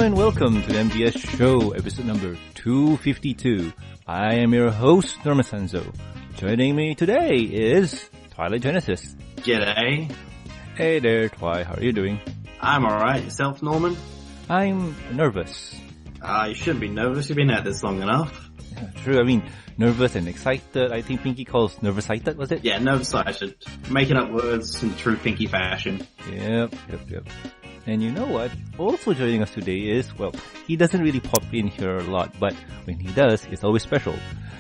and welcome to the MBS Show, episode number 252. I am your host, Norman Sanzo. Joining me today is Twilight Genesis. G'day. Hey there, Twi. How are you doing? I'm alright. Yourself, Norman? I'm nervous. You shouldn't be nervous. You've been at this long enough. Yeah, true. I mean, nervous and excited. I think Pinky calls nervous-sighted, was it? Yeah, nervous-sighted. Making up words in true Pinky fashion. Yep. And you know what? Also joining us today is, well, he doesn't really pop in here a lot, but when he does, it's always special.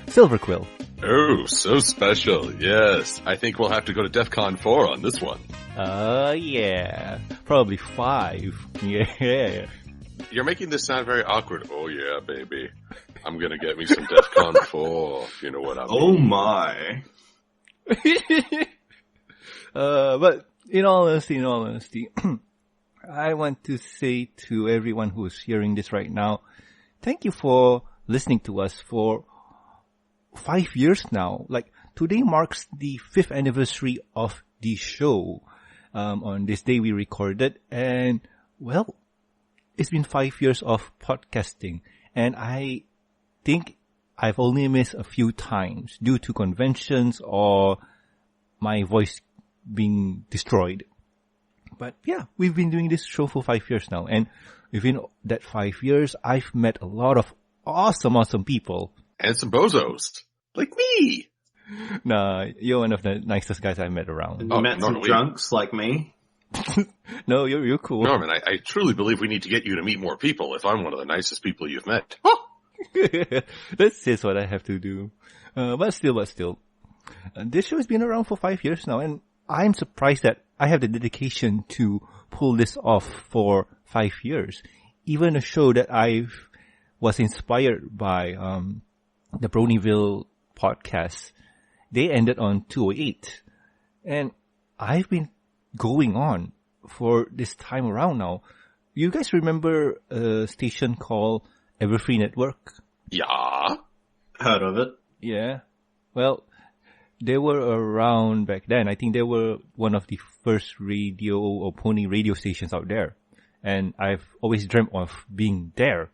Silver Quill. Oh, so special, yes. I think we'll have to go to DEF CON 4 on this one. Yeah. Probably 5. Yeah. You're making this sound very awkward. Oh yeah, baby. I'm gonna get me some DEF CON 4, if you know what I mean. Oh my. But in all honesty, I want to say to everyone who is hearing this right now, thank you for listening to us for 5 years now. Like, today marks the 5th anniversary of the show. On this day we recorded, and well, it's been 5 years of podcasting, and I think I've only missed a few times due to conventions or my voice being destroyed. But yeah, we've been doing this show for 5 years now, and within that 5 years, I've met a lot of awesome people. And some bozos. Like me! Nah, you're one of the nicest guys I met around. You met some drunks like me? No, you're cool. Norman, I truly believe we need to get you to meet more people if I'm one of the nicest people you've met. That's just what I have to do. But still. This show has been around for 5 years now, and I'm surprised that I have the dedication to pull this off for 5 years. Even a show that I was inspired by, the Bronyville podcast, they ended on 208. And I've been going on for this time around now. You guys remember a station called Everfree Network? Yeah. Heard of it. Yeah. Well, they were around back then. I think they were one of the first radio or pony radio stations out there. And I've always dreamt of being there.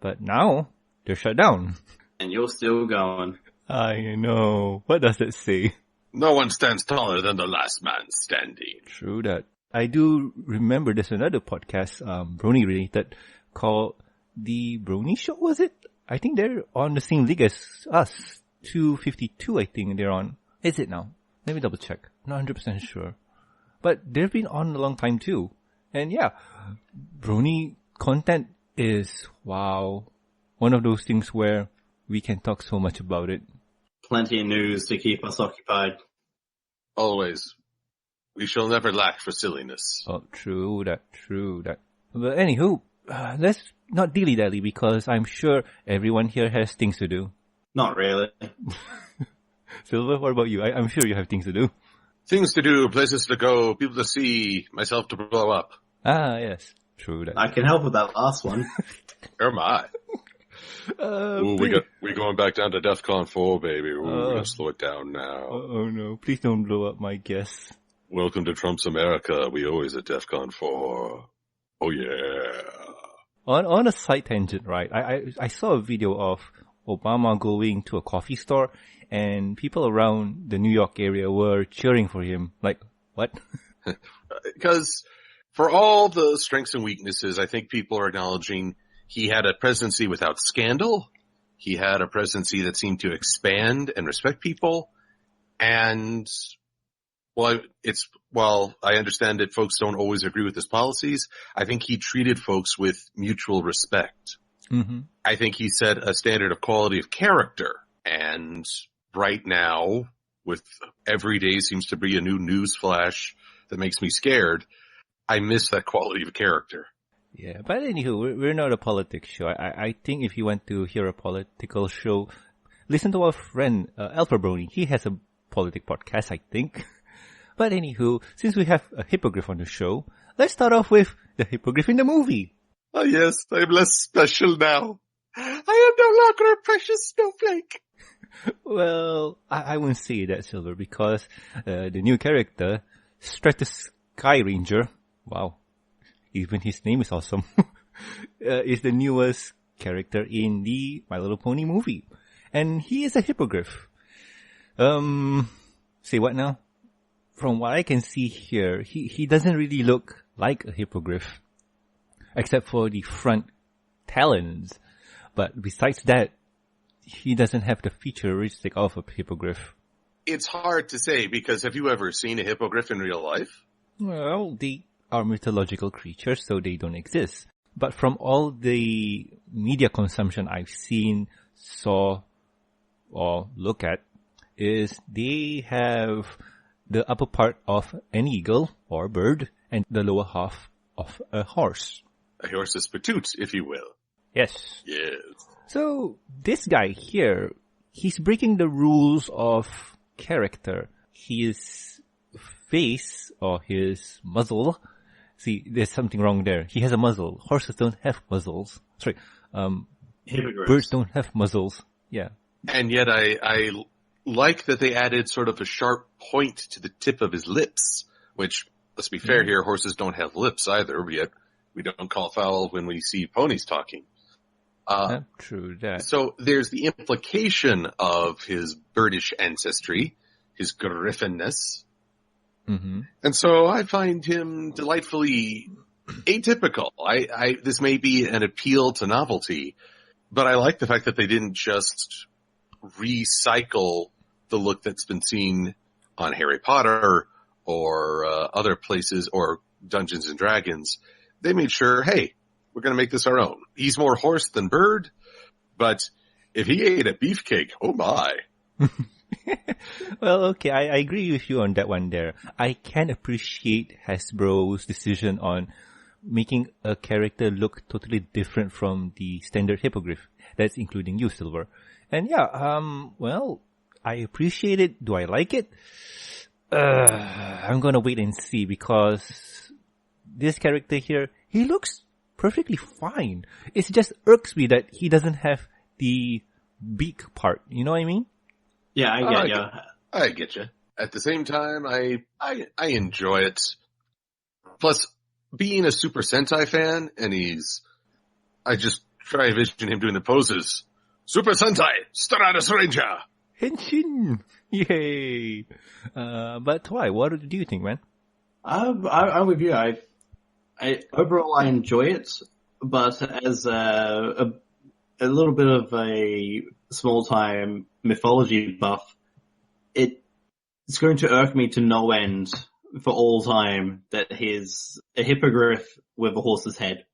But now, they're shut down. And you're still going. I know. What does that say? No one stands taller than the last man standing. True that. I do remember there's another podcast, Brony related, called The Brony Show, was it? I think they're on the same league as us. 252, I think they're on. Is it now? Let me double check. Not 100% sure. But they've been on a long time too. And yeah, Brony content is, wow, one of those things where we can talk so much about it. Plenty of news to keep us occupied. Always. We shall never lack for silliness. Oh, true that. But anywho, let's not dilly-dally because I'm sure everyone here has things to do. Not really. Silver, what about you? I'm sure you have things to do. Things to do, places to go, people to see, myself to blow up. Ah, yes. True that. I can help with that last one. Or my. We're going back down to DEF CON 4, baby. We're gonna slow it down now. Oh no, please don't blow up my guess. Welcome to Trump's America. We always at DEF CON 4. Oh yeah. On a side tangent, right? I saw a video of Obama going to a coffee store and people around the New York area were cheering for him. Like, what? Because for all the strengths and weaknesses, I think people are acknowledging he had a presidency without scandal. He had a presidency that seemed to expand and respect people. And while I understand that folks don't always agree with his policies, I think he treated folks with mutual respect. Mm-hmm. I think he set a standard of quality of character. And right now, with every day seems to be a new news flash that makes me scared, I miss that quality of character. Yeah, but anywho, we're not a politics show. I think if you want to hear a political show, listen to our friend, Alpha Brony. He has a politic podcast, I think. But anywho, since we have a hippogriff on the show, let's start off with the hippogriff in the movie. Oh yes, I'm less special now. I am no longer a precious snowflake. Well, I wouldn't say that, Silver, because the new character, Stratus Sky Ranger, wow, even his name is awesome. is the newest character in the My Little Pony movie. And he is a hippogriff. Say what now? From what I can see here, he doesn't really look like a hippogriff. Except for the front talons. But besides that, he doesn't have the featuristic of a hippogriff. It's hard to say, because have you ever seen a hippogriff in real life? Well, they are mythological creatures, so they don't exist. But from all the media consumption I've seen, saw, or look at, is they have the upper part of an eagle or bird and the lower half of a horse. A horse's patoot, if you will. Yes. Yes. So, this guy here, he's breaking the rules of character. His face, or his muzzle, see, there's something wrong there. He has a muzzle. Horses don't have muzzles. Sorry, birds don't have muzzles. Yeah. And yet I like that they added sort of a sharp point to the tip of his lips, which, let's be fair here, horses don't have lips either, yet we don't call foul when we see ponies talking. True that. So there's the implication of his birdish ancestry, his griffinness. Mm-hmm. And so I find him delightfully atypical. This may be an appeal to novelty, but I like the fact that they didn't just recycle the look that's been seen on Harry Potter or other places or Dungeons and Dragons. They made sure, hey, we're going to make this our own. He's more horse than bird, but if he ate a beefcake, oh my. Well, okay, I agree with you on that one there. I can appreciate Hasbro's decision on making a character look totally different from the standard hippogriff. That's including you, Silver. And yeah, well, I appreciate it. Do I like it? I'm gonna wait and see, because this character here, he looks perfectly fine. It just irks me that he doesn't have the beak part. You know what I mean? Yeah, I get you. I get you. At the same time, I enjoy it. Plus, being a Super Sentai fan, and I just try to envision him doing the poses. Super Sentai, Stratus Ranger! Henshin! Yay! But why? What do you think, man? I'm with you. Overall, I enjoy it, but as a little bit of a small-time mythology buff, it's going to irk me to no end for all time that he's a hippogriff with a horse's head.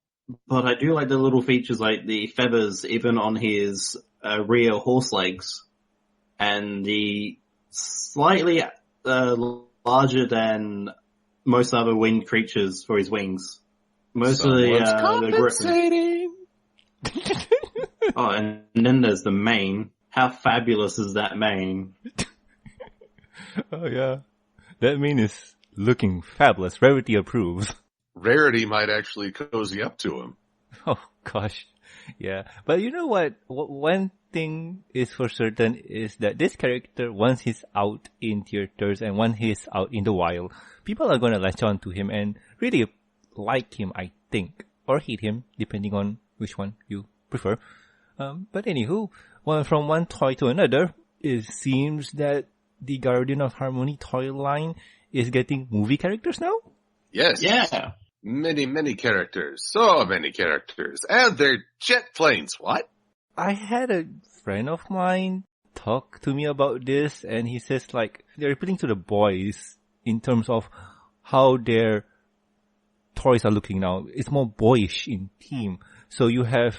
But I do like the little features like the feathers even on his rear horse legs, and the slightly larger than most other winged creatures for his wings. Most of the griffin. Oh, and then there's the mane. How fabulous is that mane? Oh yeah, that mane is looking fabulous. Rarity approves. Rarity might actually cozy up to him. Oh gosh, yeah. But you know what? One thing is for certain is that this character, once he's out in theaters and once he's out in the wild, people are gonna latch on to him and really like him, I think, or hate him, depending on which one you prefer. But anywho, from one toy to another, it seems that the Guardian of Harmony toy line is getting movie characters now? Yes. Yeah. Many characters. So many characters. And they're jet planes. What? I had a friend of mine talk to me about this, and he says like they're appealing to the boys in terms of how their toys are looking now. It's more boyish in theme. So you have,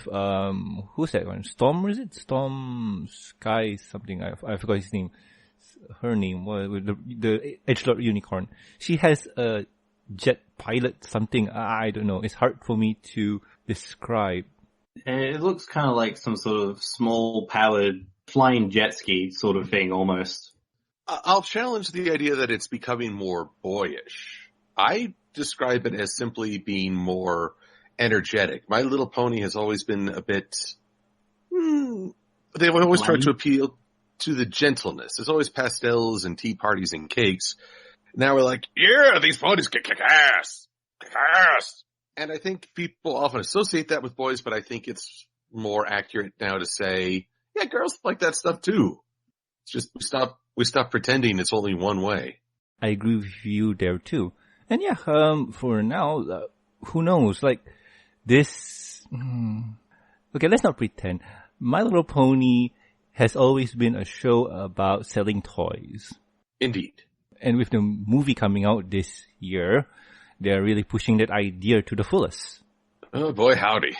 who's that one? Storm, is it? Storm Sky something. I forgot his name. Her name was the Edgelord Unicorn. She has a jet pilot something. I don't know. It's hard for me to describe. It looks kind of like some sort of small powered flying jet ski sort of thing almost. I'll challenge the idea that it's becoming more boyish. I describe it as simply being more energetic. My Little Pony has always been a bit, they've always tried to appeal to the gentleness. There's always pastels and tea parties and cakes. Now we're like, yeah, these ponies can kick ass. Kick ass. And I think people often associate that with boys, but I think it's more accurate now to say, yeah, girls like that stuff too. It's just we stop pretending it's only one way. I agree with you there too. And yeah, for now, who knows? Like this. Okay, let's not pretend. My Little Pony has always been a show about selling toys. Indeed. And with the movie coming out this year, they're really pushing that idea to the fullest. Oh boy, howdy.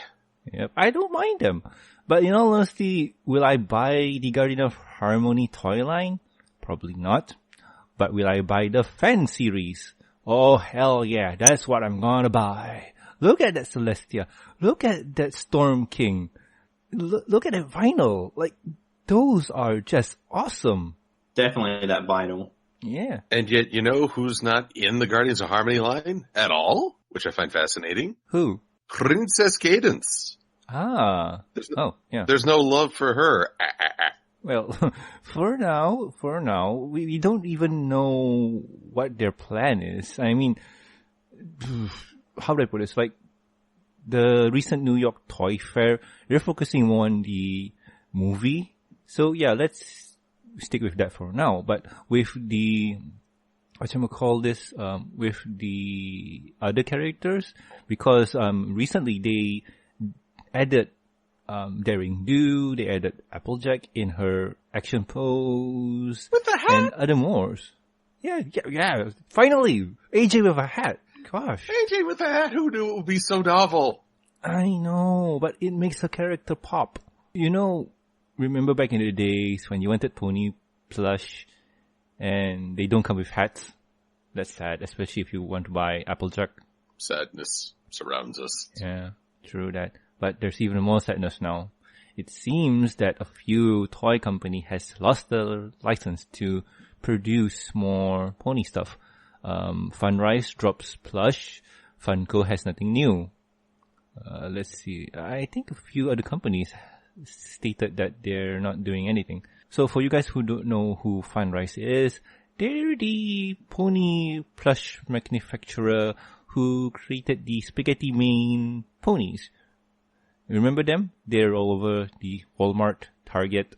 Yep, I don't mind them. But in all honesty, will I buy the Guardian of Harmony toy line? Probably not. But will I buy the fan series? Oh, hell yeah, that's what I'm gonna buy. Look at that Celestia. Look at that Storm King. Look at that vinyl. Like, those are just awesome. Definitely that vinyl. Yeah. And yet, you know who's not in the Guardians of Harmony line at all? Which I find fascinating. Who? Princess Cadence. Ah. Yeah. There's no love for her. Well, for now, we don't even know what their plan is. I mean, how do I put this? Like, the recent New York Toy Fair, they're focusing more on the movie. So yeah, let's stick with that for now. But with the, with the other characters, because, recently they added, Daring Do, they added Applejack in her action pose. With the hat? And other mores. Yeah, finally! AJ with a hat. Gosh. AJ with the hat, who knew it would be so novel? I know, but it makes a character pop. You know, remember back in the days when you wanted Pony plush and they don't come with hats? That's sad, especially if you want to buy Applejack. Sadness surrounds us. Yeah, true that. But there's even more sadness now. It seems that a few toy company has lost the license to produce more pony stuff. Funrise drops plush. Funko has nothing new. Let's see. I think a few other companies stated that they're not doing anything. So for you guys who don't know who Funrise is, they're the pony plush manufacturer who created the Spaghetti Mane ponies. Remember them? They're all over the Walmart, Target.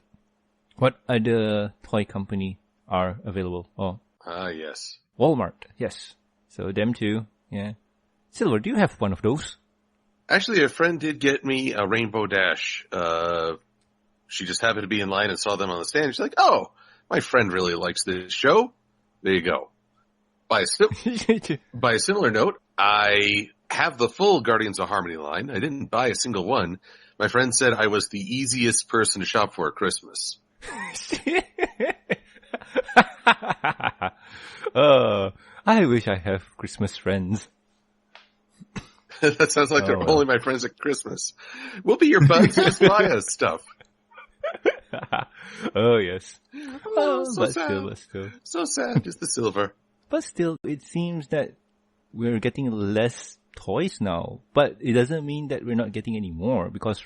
What other toy company are available? Oh. Yes. Walmart, yes. So them too, yeah. Silver, do you have one of those? Actually, a friend did get me a Rainbow Dash. She just happened to be in line and saw them on the stand. She's like, oh, my friend really likes this show. There you go. By a similar note, I have the full Guardians of Harmony line. I didn't buy a single one. My friend said I was the easiest person to shop for at Christmas. I wish I have Christmas friends. That sounds like they're only my friends at Christmas. We'll be your buds. Just buy us stuff. Oh, yes. So sad. Still. So sad, just the silver. But still, it seems that we're getting less toys now. But it doesn't mean that we're not getting any more, because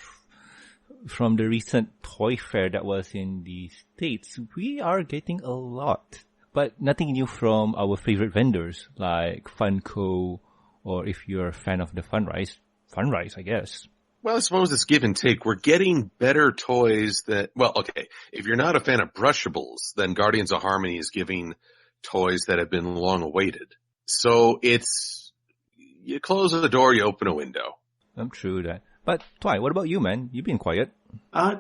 from the recent toy fair that was in the States, we are getting a lot. But nothing new from our favorite vendors like Funko, or if you're a fan of the Funrise, I guess. Well, I suppose it's give and take. We're getting better toys that, well, okay, if you're not a fan of brushables, then Guardians of Harmony is giving toys that have been long awaited. So it's, you close the door, you open a window. I'm true that. But Twy, what about you, man? You've been quiet.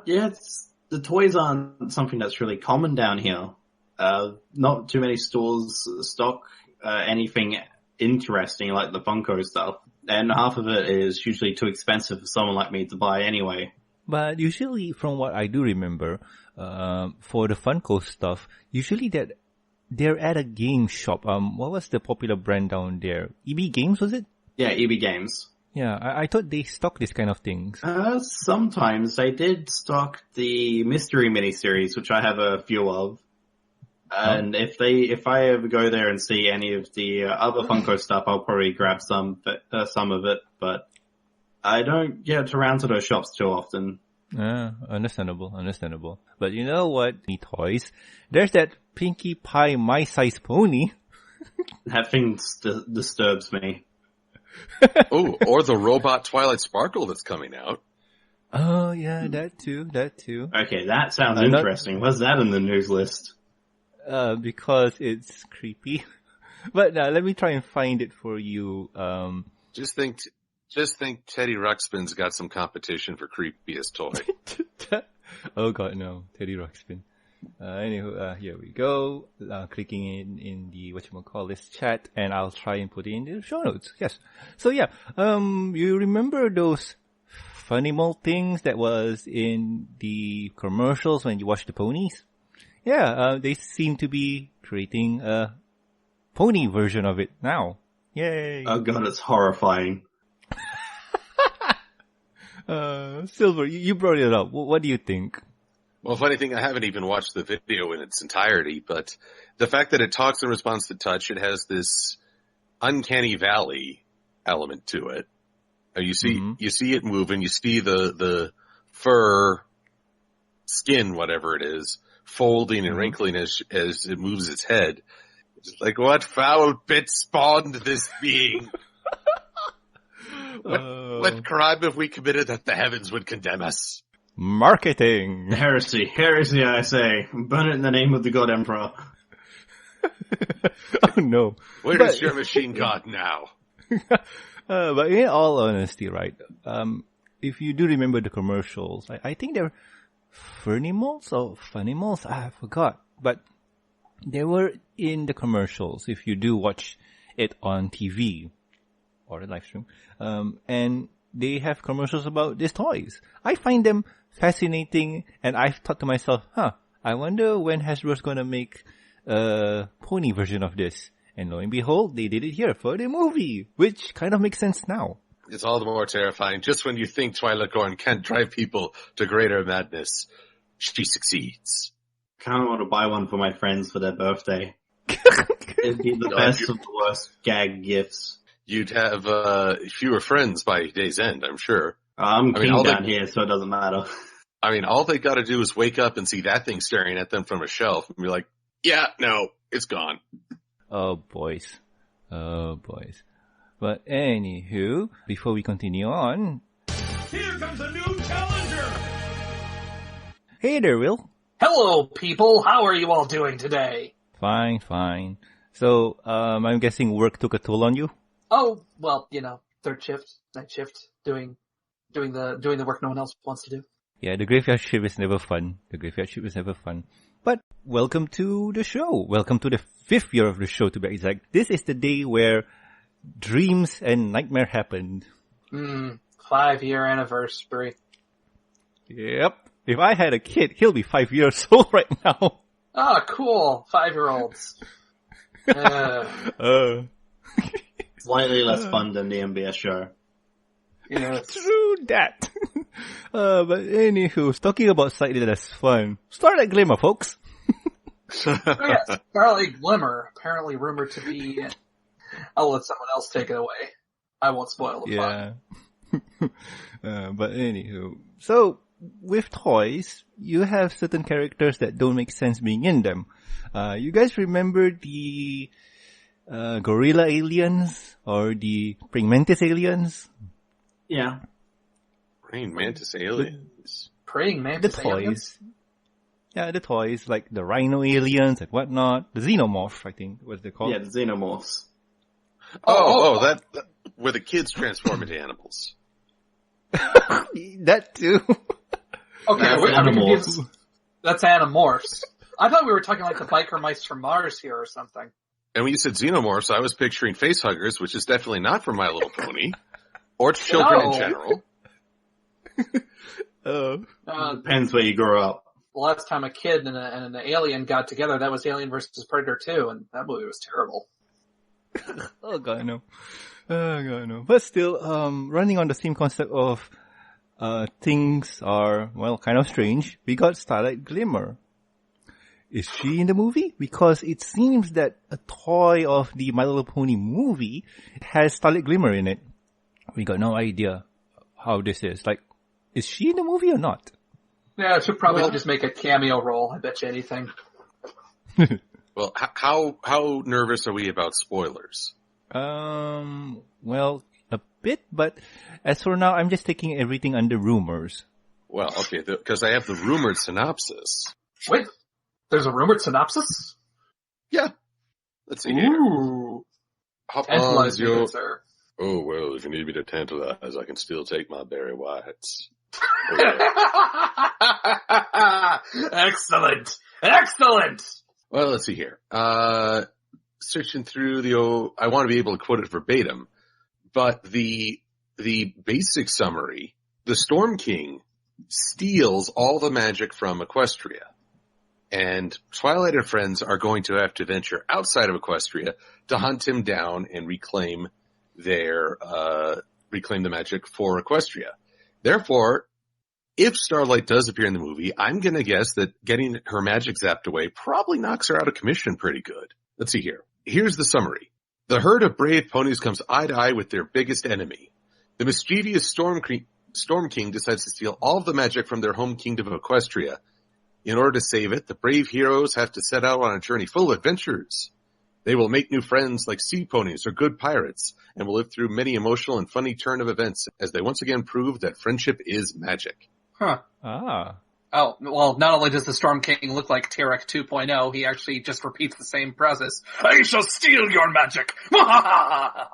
Yeah, the toys aren't something that's really common down here. Not too many stores stock anything interesting like the Funko stuff. And half of it is usually too expensive for someone like me to buy anyway. But usually, from what I do remember, for the Funko stuff, usually that they're at a game shop. What was the popular brand down there? EB Games, was it? Yeah, EB Games. Yeah, I thought they stock this kind of things. Sometimes they did stock the Mystery miniseries, which I have a few of. And if I ever go there and see any of the other Funko stuff, I'll probably grab some of it. But I don't get around to those shops too often. Understandable. But you know what? The toys. There's that Pinkie Pie my size pony. That thing disturbs me. Oh, or the robot Twilight Sparkle that's coming out. Oh yeah, that too. Okay, that sounds interesting. What's that in the news list? Because it's creepy. But let me try and find it for you. Just think Teddy Ruxpin's got some competition for creepiest toy. Oh god, no. Teddy Ruxpin. Anywho, here we go. Clicking in the whatchamacallit chat, and I'll try and put it in the show notes. Yes. So yeah, you remember those Funimals things that was in the commercials when you watch the ponies? Yeah, they seem to be creating a pony version of it now. Yay! Oh god, it's horrifying. Silver, you brought it up. What do you think? Well, funny thing, I haven't even watched the video in its entirety, but the fact that it talks in response to touch, it has this uncanny valley element to it. You see it moving, you see the fur, skin, whatever it is, folding and wrinkling as it moves its head. It's like, what foul pit spawned this being? What crime have we committed that the heavens would condemn us? Marketing. Heresy, I say. Burn it in the name of the God Emperor. Oh no. Where is your machine god now? But in all honesty, right, if you do remember the commercials, I think they're Funimals or Funimals, I forgot. But they were in the commercials if you do watch it on TV or the live stream. And they have commercials about these toys. I find them fascinating, and I've thought to myself, I wonder when Hasbro's gonna make a pony version of this. And lo and behold, they did it here for the movie, which kind of makes sense now. It's all the more terrifying. Just when you think Twilight Gorn can't drive people to greater madness, she succeeds. Kind of want to buy one for my friends for their birthday. It'd be the best of the worst gag gifts. You'd have fewer friends by day's end, I'm sure. I'm king down here, so it doesn't matter. I mean, all they gotta do is wake up and see that thing staring at them from a shelf and be like, yeah, no, it's gone. Oh, boys. But anywho, before we continue on... Here comes a new challenger! Hey there, Will. Hello, people. How are you all doing today? Fine. So, I'm guessing work took a toll on you? Oh, well, third shift, night shift, doing the work no one else wants to do. Yeah, the graveyard shift is never fun. But welcome to the show. Welcome to the 5th year of the show, to be exact. This is the day where dreams and nightmare happened. 5-year anniversary. Yep. If I had a kid, he'll be 5 years old right now. Ah, cool. 5-year-olds. Slightly less fun than the MBS show. True that. But anywho, talking about slightly less fun, Starlight Glimmer, folks. Oh yeah, Starlight Glimmer, apparently rumored to be... I'll let someone else take it away. I won't spoil the fun. But anywho, so with toys, you have certain characters that don't make sense being in them. You guys remember the gorilla aliens or the praying mantis aliens? Yeah. Praying mantis aliens. Praying mantis the toys. aliens? Yeah, the toys, like the rhino aliens and whatnot. The xenomorph, I think, was they called. Yeah, the xenomorphs. That where the kids transform into animals. That too. Okay, That's I'm Animorphs. confused. That's Animorphs. I thought we were talking like the biker mice from Mars here or something. And when you said xenomorphs, I was picturing facehuggers, which is definitely not from My Little Pony. Or children in general. Depends where you grew up. The last time a kid and an alien got together, that was Alien vs. Predator 2, and that movie was terrible. Oh god, no. But still, running on the same concept of things are, well, kind of strange. We got Starlight Glimmer. Is she in the movie? Because it seems that a toy of the My Little Pony movie has Starlight Glimmer in it. We got no idea how this is. Like, is she in the movie or not? Yeah, she'll probably just make a cameo role. I bet you anything. Well, how nervous are we about spoilers? Well, a bit, but as for now, I'm just taking everything under rumors. Well, okay, because I have the rumored synopsis. Wait, there's a rumored synopsis? Yeah. Let's see here. Ooh. Hop Tantalize on, me, yo. good sir. Oh, well, if you need me to tantalize, I can still take my Barry Whites. Excellent. Excellent. Well, let's see here. Searching through I want to be able to quote it verbatim, but the basic summary, the Storm King steals all the magic from Equestria. And Twilight and friends are going to have to venture outside of Equestria to hunt him down and reclaim the magic for Equestria. Therefore, if Starlight does appear in the movie, I'm going to guess that getting her magic zapped away probably knocks her out of commission pretty good. Let's see here. Here's the summary. The herd of brave ponies comes eye to eye with their biggest enemy. The mischievous Storm King decides to steal all of the magic from their home kingdom of Equestria. In order to save it, the brave heroes have to set out on a journey full of adventures. They will make new friends like sea ponies or good pirates, and will live through many emotional and funny turn of events as they once again prove that friendship is magic. Huh. Ah. Oh, well, not only does the Storm King look like Tarek 2.0, he actually just repeats the same process. I shall steal your magic! But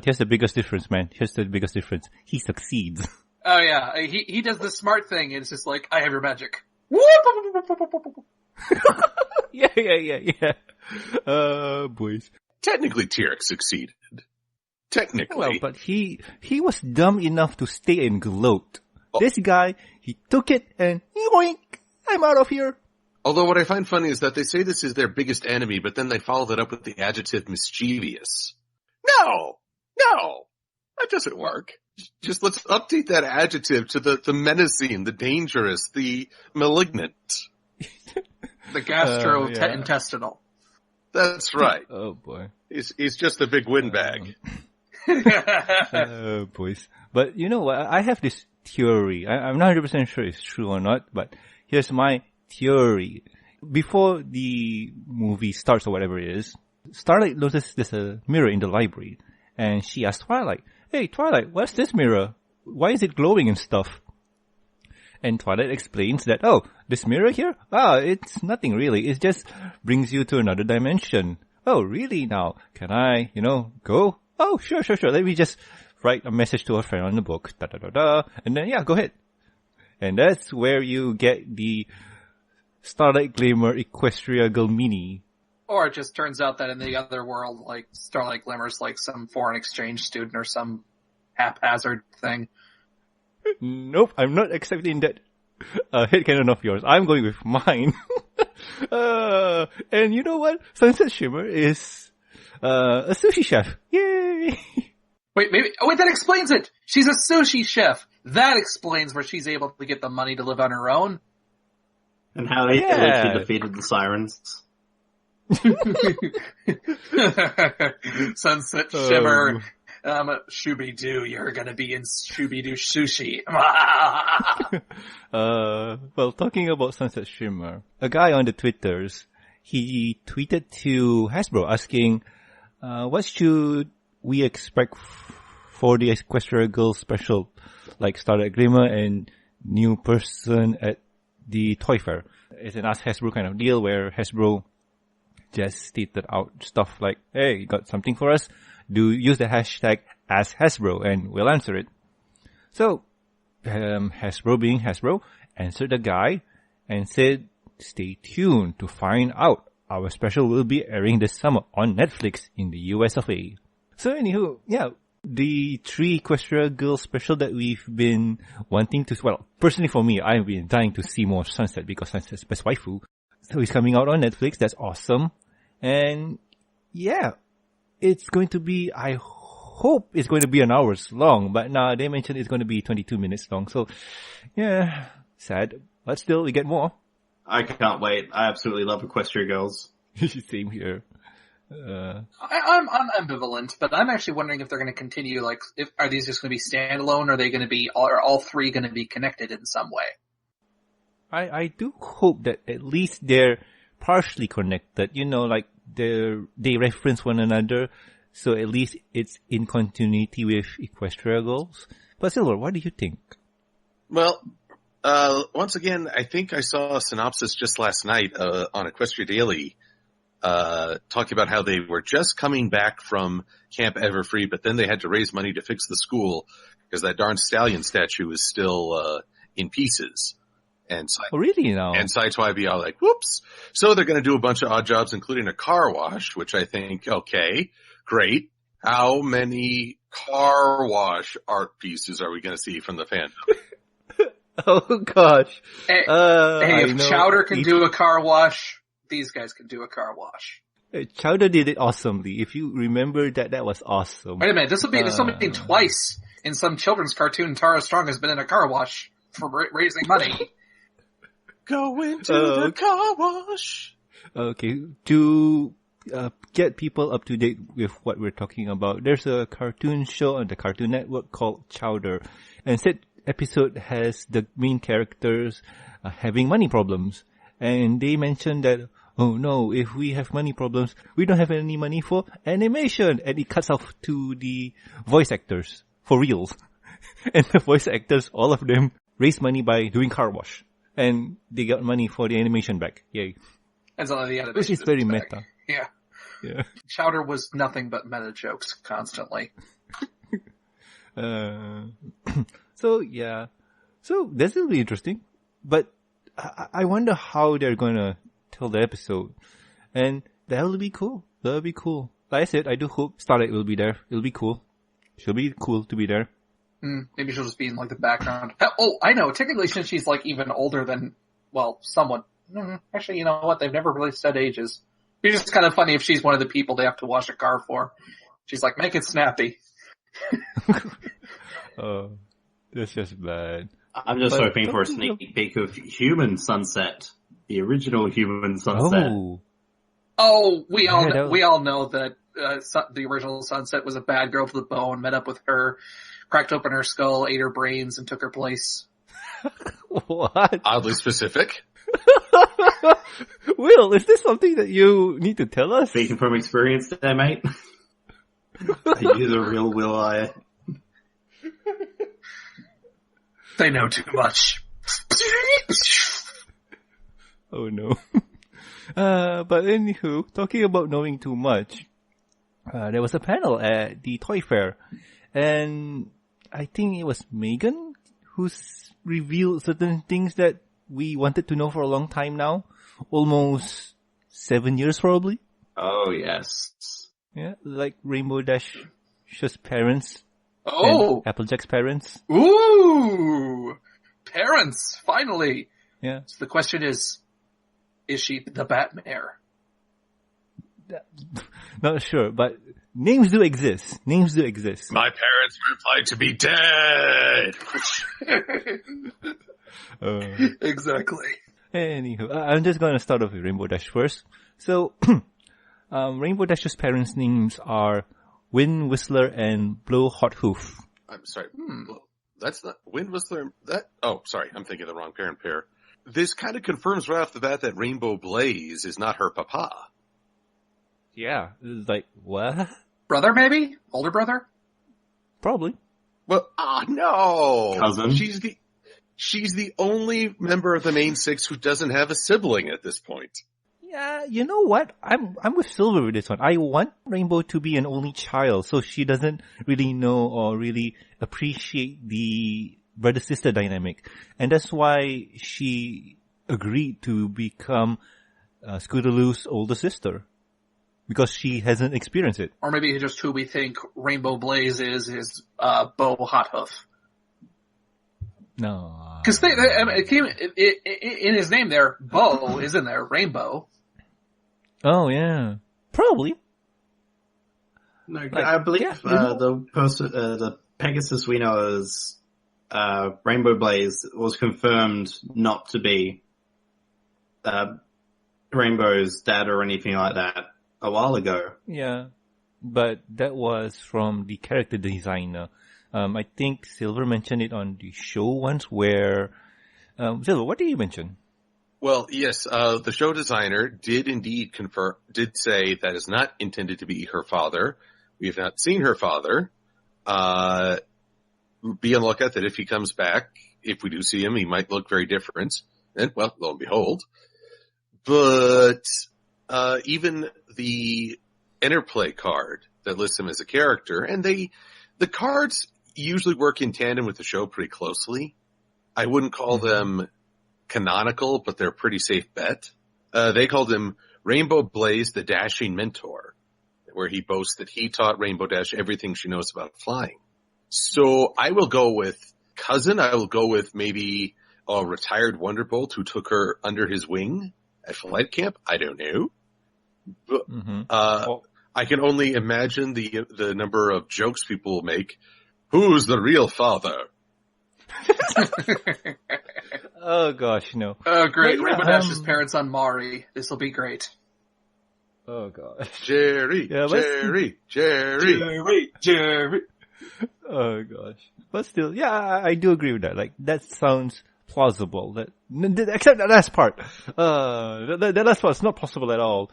here's the biggest difference, man. Here's the biggest difference. He succeeds. Oh yeah, he does the smart thing, and it's just like, I have your magic. Yeah. Boys. Technically, Tyrek succeeded. Technically. Well, but he was dumb enough to stay and gloat. Oh. This guy, he took it and yoink, I'm out of here. Although what I find funny is that they say this is their biggest enemy, but then they follow that up with the adjective mischievous. No! That doesn't work. Just let's update that adjective to the menacing, the dangerous, the malignant. The gastrointestinal. That's right. Oh boy. He's just a big windbag. Boys. But you know what? I have this theory. I'm not 100% sure it's true or not, but here's my theory. Before the movie starts or whatever it is, Starlight notices there's a mirror in the library, and she asks Twilight, "Hey, Twilight, what's this mirror? Why is it glowing and stuff?" And Twilight explains that, "Oh, this mirror here? It's nothing really. It just brings you to another dimension." "Oh, really now? Can I, go?" "Oh, sure. Let me just write a message to a friend on the book. And then, yeah, go ahead." And that's where you get the Starlight Glimmer Equestria Girl mini. Or it just turns out that in the other world, like, Starlight Glimmer's like some foreign exchange student or some haphazard thing. Nope, I'm not accepting that headcanon of yours. I'm going with mine. And you know what? Sunset Shimmer is a sushi chef. Yay! Wait, that explains it! She's a sushi chef! That explains where she's able to get the money to live on her own. And how she defeated the sirens. Sunset Shimmer, Shooby-Doo, you're gonna be in Shooby-Doo Sushi. Well, talking about Sunset Shimmer, a guy on the Twitters, he tweeted to Hasbro asking, what should we expect for the Equestria Girls special, like Starlight Glimmer and new person at the Toy Fair? It's an Ask Hasbro kind of deal where Hasbro just stated out stuff like, "Hey, you got something for us? Use the hashtag #AskHasbro and we'll answer it." So, Hasbro being Hasbro answered the guy and said, "Stay tuned to find out. Our special will be airing this summer on Netflix in the US of A." So anywho, yeah, the 3 Equestria Girls special that we've been wanting to, well, personally for me, I've been dying to see more Sunset because Sunset's best waifu. So it's coming out on Netflix. That's awesome. And yeah, it's going to be, I hope it's going to be an hour's long, but now they mentioned it's going to be 22 minutes long. So yeah, sad, but still we get more. I can't wait. I absolutely love Equestria Girls. Same here. I'm ambivalent, but I'm actually wondering if they're going to continue, like, are these just going to be standalone, or are all 3 going to be connected in some way? I do hope that at least they're partially connected, like they reference one another. So at least it's in continuity with Equestria Girls. But Silver, what do you think? Well, once again, I think I saw a synopsis just last night on Equestria Daily talking about how they were just coming back from Camp Everfree, but then they had to raise money to fix the school because that darn stallion statue is still in pieces. And so, really now? And Sci YB are like, whoops. So they're going to do a bunch of odd jobs, including a car wash, which I think, okay, great. How many car wash art pieces are we going to see from the fandom? Oh gosh. Hey, if Chowder can do a car wash, these guys can do a car wash. Chowder did it awesomely. If you remember that was awesome. Wait a minute, this will be twice in some children's cartoon. Tara Strong has been in a car wash for raising money. Go into the car wash. Okay, to get people up to date with what we're talking about, there's a cartoon show on the Cartoon Network called Chowder, and said episode has the main characters having money problems, and they mentioned that, oh no, if we have money problems, we don't have any money for animation, and it cuts off to the voice actors for reals. And the voice actors, all of them, raise money by doing car wash. And they got money for the animation back. Yay. And so the animation which is very meta. Yeah. Chowder was nothing but meta jokes constantly. So this will be interesting. But I wonder how they're gonna tell the episode. And that'll be cool. That'll be cool. Like I said, I do hope Starlight will be there. It'll be cool. She'll be cool to be there. Maybe she'll just be in like the background. Oh, I know. Technically, since she's like even older than, well, somewhat. Actually, you know what? They've never really said ages. It's just kind of funny if she's one of the people they have to wash a car for. She's like, make it snappy. Oh, that's just bad. I'm just hoping for a sneak peek of Human Sunset, the original Human Sunset. Oh, we all know that the original Sunset was a bad girl to the bone. Met up with her, cracked open her skull, ate her brains, and took her place. What? Oddly specific. Will, is this something that you need to tell us? Speaking from experience there, mate. I use a real Will I. They know too much. Oh no. But anywho, talking about knowing too much, there was a panel at the Toy Fair, and I think it was Megan who's revealed certain things that we wanted to know for a long time now. Almost 7 years probably. Oh yes. Yeah, like Rainbow Dash's parents. Oh! And Applejack's parents. Ooh! Parents, finally! Yeah. So the question is she the Batmare? Not sure, but names do exist. Names do exist. My parents were implied to be dead. Exactly. Anywho, I'm just gonna start off with Rainbow Dash first. So, Rainbow Dash's parents' names are Wind Whistler and Blow Hot Hoof. I'm sorry. That's not Wind Whistler. Sorry. I'm thinking of the wrong parent pair. This kind of confirms right off the bat that Rainbow Blaze is not her papa. Yeah. Like, what? Brother, maybe? Older brother? Probably. Well, no. Cousin. She's the only member of the main six who doesn't have a sibling at this point. Yeah, you know what? I'm with Silver with this one. I want Rainbow to be an only child, so she doesn't really know or really appreciate the brother-sister dynamic. And that's why she agreed to become Scootaloo's older sister. Because she hasn't experienced it. Or maybe just who we think Rainbow Blaze is Bo Hothoof. No. Because in his name there, Bo is in there, Rainbow. Oh yeah, probably. No, I believe the Pegasus we know as Rainbow Blaze was confirmed not to be Rainbow's dad or anything like that a while ago. Yeah, but that was from the character designer. I think Silver mentioned it on the show once where, Silver, what did you mention? Well, yes, the show designer did indeed did say that is not intended to be her father, We have not seen her father. Be on the lookout that if he comes back, if we do see him, he might look very different. And, well, lo and behold. But even the interplay card that lists him as a character, and the cards usually work in tandem with the show pretty closely. I wouldn't call them canonical, but they're a pretty safe bet. They called him Rainbow Blaze, the Dashing Mentor, where he boasts that he taught Rainbow Dash everything she knows about flying. So I will go with cousin. I will go with maybe a retired Wonderbolt who took her under his wing at flight camp. I don't know. But, I can only imagine the number of jokes people will make. Who's the real father? Oh gosh, no. Oh great, Yeah, Rainbow Dash's parents on Mari. This'll be great. Oh gosh. Jerry. Oh gosh. But still, yeah, I do agree with that. Like, that sounds plausible. Except that last part. The last part's not possible at all.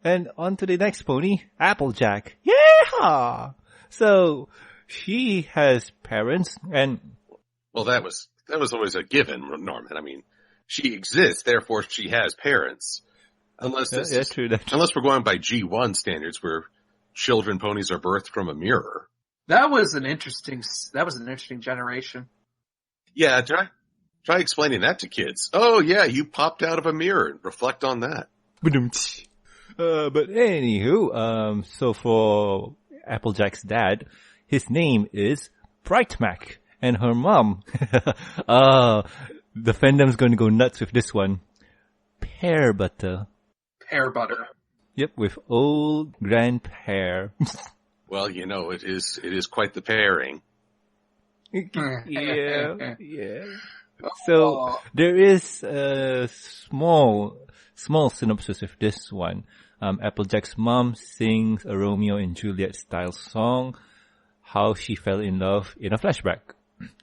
And on to the next pony, Applejack. Yeah! So, she has parents and... Well, that was always a given, Norman. I mean, she exists, therefore she has parents. Unless true. Unless we're going by G1 standards where children ponies are birthed from a mirror. That was an interesting generation. Yeah, try explaining that to kids. Oh yeah, you popped out of a mirror. Reflect on that. But anywho, so for Applejack's dad, his name is Brightmac, and her mom, the fandom's going to go nuts with this one. Pear butter. Pear butter. Yep, with old grandpear. Well, you know, it is quite the pairing. Yeah. So there is a small synopsis of this one. Applejack's mom sings a Romeo and Juliet style song, how she fell in love in a flashback.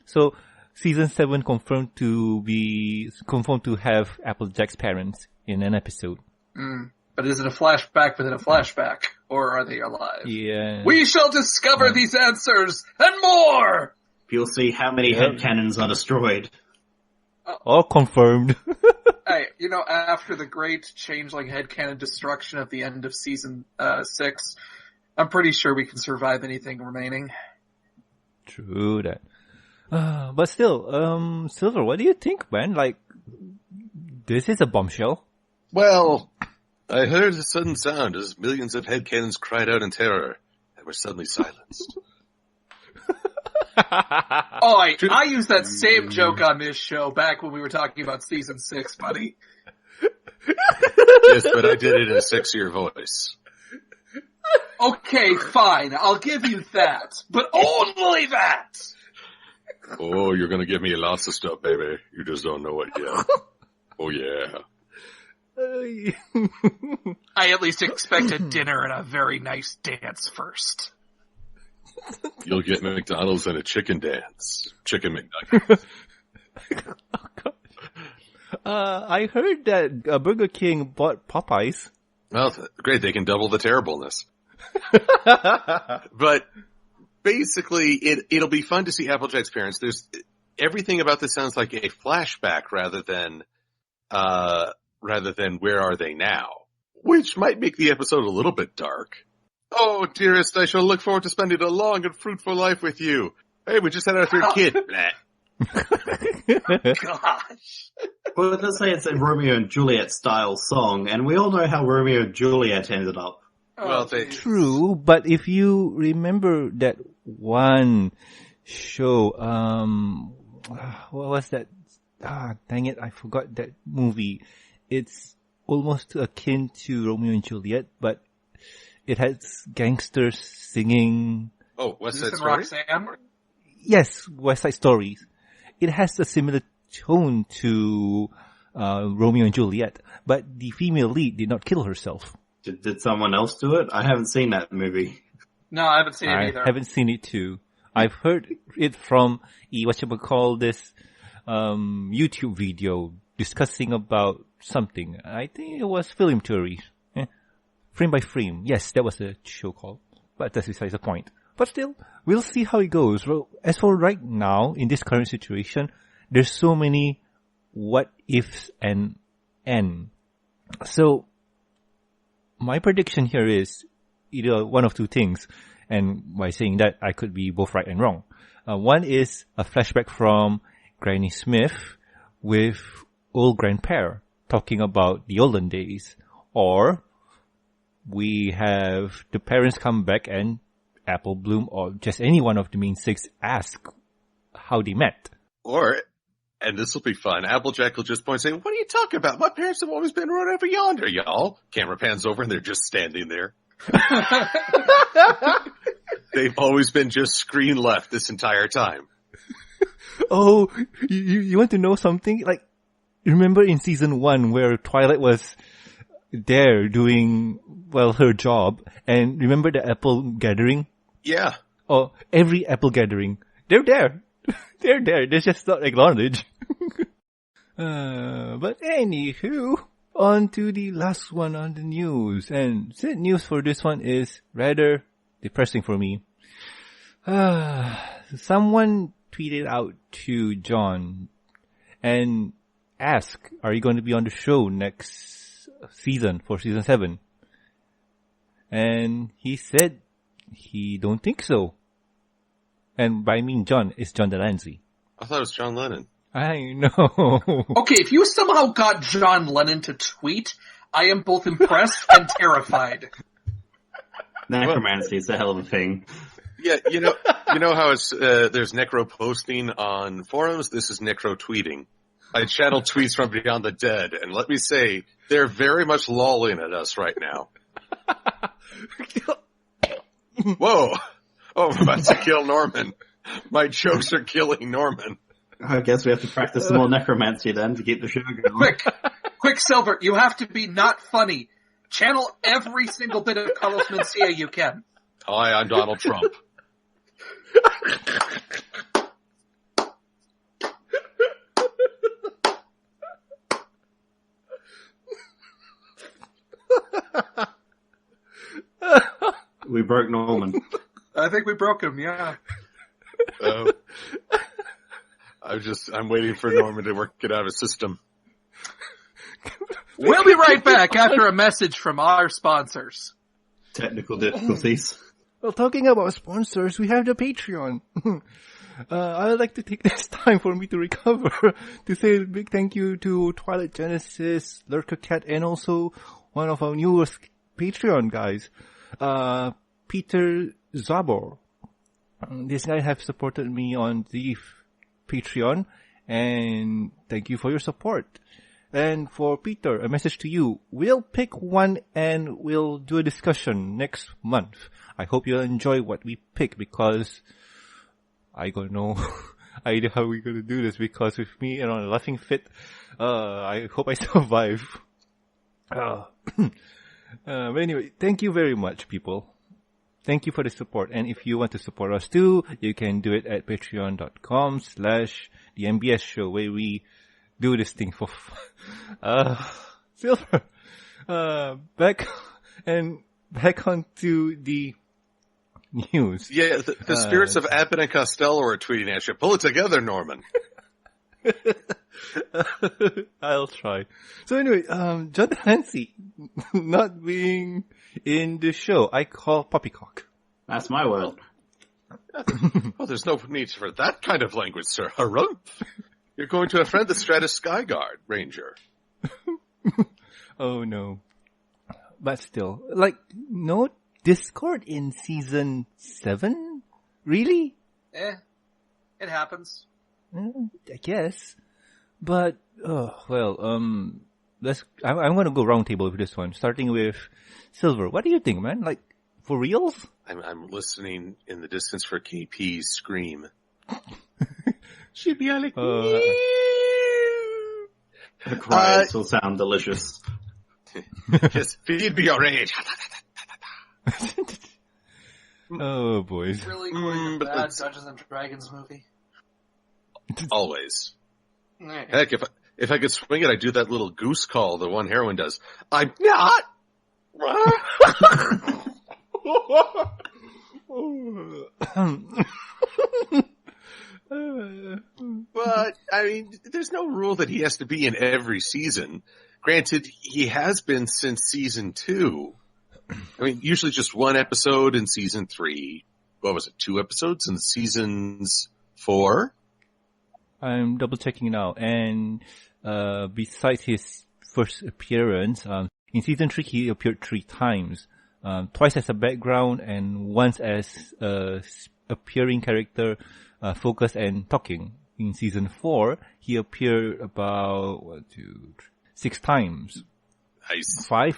So season 7 confirmed to have Applejack's parents in an episode. But is it a flashback within a flashback, or are they alive? Yeah. We shall discover these answers and more! You'll see how many headcanons are destroyed. All confirmed. Hey, you know, after the great changeling headcanon destruction at the end of season 6, I'm pretty sure we can survive anything remaining. True that. But still, Silver, what do you think, man? Like, this is a bombshell. Well, I heard a sudden sound as millions of headcanons cried out in terror and were suddenly silenced. I used that same joke on this show back when we were talking about season 6, buddy. Yes, but I did it in a sexier voice. Okay, fine. I'll give you that. But only that! Oh, you're gonna give me lots of stuff, baby. You just don't know it yet. Oh, yeah. I at least expect a dinner and a very nice dance first. You'll get McDonald's and a chicken dance. Chicken McNuggets. Oh, gosh. I heard that Burger King bought Popeyes. Well, great. They can double the terribleness. But basically, it'll be fun to see Applejack's parents. Everything about this sounds like a flashback rather than where are they now, which might make the episode a little bit dark. Oh, dearest, I shall look forward to spending a long and fruitful life with you. Hey, we just had our third kid. Gosh. Well, let's say it's a Romeo and Juliet style song, and we all know how Romeo and Juliet ended up. Well, True, but if you remember that one show, what was that? Dang it, I forgot that movie. It's almost akin to Romeo and Juliet, but it has gangsters singing. Oh, West Side Story? Roxanne? Yes, West Side Stories. It has a similar tone to Romeo and Juliet, but the female lead did not kill herself. Did someone else do it? I haven't seen that movie. No, I haven't seen it either. I haven't seen it too. I've heard it from this YouTube video discussing about something. I think it was film theories. frame by frame. Yes, that was the show called, but that's besides the point. But still, we'll see how it goes. Well, as for right now, in this current situation, there's so many what ifs and N. So, my prediction here is either one of two things. And by saying that, I could be both right and wrong. One is a flashback from Granny Smith with old grandpa talking about the olden days. Or we have the parents come back and Apple Bloom or just any one of the main six ask how they met. Or, and this will be fun, Applejack will just point and say, what are you talking about? My parents have always been right over yonder, y'all. Camera pans over and they're just standing there. They've always been just screen left this entire time. Oh, you want to know something? Like, remember in season 1 where Twilight was there doing, well, her job, and remember the apple gathering? Yeah. Oh, every apple gathering. They're there. They're there. They're just not acknowledged. But anywho, on to the last one on the news. And the news for this one is rather depressing for me. Someone tweeted out to John and asked, are you going to be on the show next season for season 7? And he said he don't think so. And by I mean John, it's John Delancey. I thought it was John Lennon. I know. Okay, if you somehow got John Lennon to tweet, I am both impressed and terrified. Necromancy is a hell of a thing. Yeah, you know how it's there's necro posting on forums. This is necro tweeting. I channel tweets from beyond the dead, and let me say, they're very much lolling at us right now. Whoa! Oh, I'm about to kill Norman. My jokes are killing Norman. I guess we have to practice some more necromancy then to keep the show going. Quick, Silver, you have to be not funny. Channel every single bit of Carlos Mencia you can. Hi, I'm Donald Trump. We broke Norman. I think we broke him, yeah. I'm waiting for Norman to work it out of his system. We'll be right back after a message from our sponsors. Technical difficulties. Well, talking about sponsors, we have the Patreon. I would like to take this time for me to recover to say a big thank you to Twilight Genesis, Lurker Cat, and also one of our newest Patreon guys, Peter Zabor. This guy have supported me on the Patreon, and thank you for your support. And for Peter, a message to you. We'll pick one and we'll do a discussion next month. I hope you'll enjoy what we pick because I don't know idea how we're going to do this because with me and on a laughing fit, I hope I survive. But anyway, thank you very much, people. Thank you for the support. And if you want to support us too, you can do it at patreon.com/the MBS Show, where we do this thing for Silver. Back onto the news. Yeah, the spirits of Abbott and Costello are tweeting at you. Pull it together, Norman. I'll try. So anyway, John Delancey not being in the show, I call poppycock. That's my world. Well, there's no need for that kind of language, sir. Harumph. You're going to offend the Stratus Skyguard Ranger. Oh no. But still, like, no Discord in season 7? Really? It happens. I guess. But, I'm gonna go round table with this one, starting with Silver. What do you think, man? Like, for reals? I'm listening in the distance for KP's scream. She'd be like, Her cries will sound delicious. Just feed me your rage. Oh, boys. Really going to bad Dungeons and Dragons movie? Always. Heck, if I could swing it, I'd do that little goose call the one heroine does. I'm not But, I mean, there's no rule that he has to be in every season. Granted, he has been since season 2. I mean, usually just one episode in season 3. What was it, 2 episodes in seasons 4? I'm double checking now, and besides his first appearance, in season 3 he appeared 3 times, twice as a background and once as a appearing character, focus and talking. In season 4, he appeared about 6 times. Nice. 5,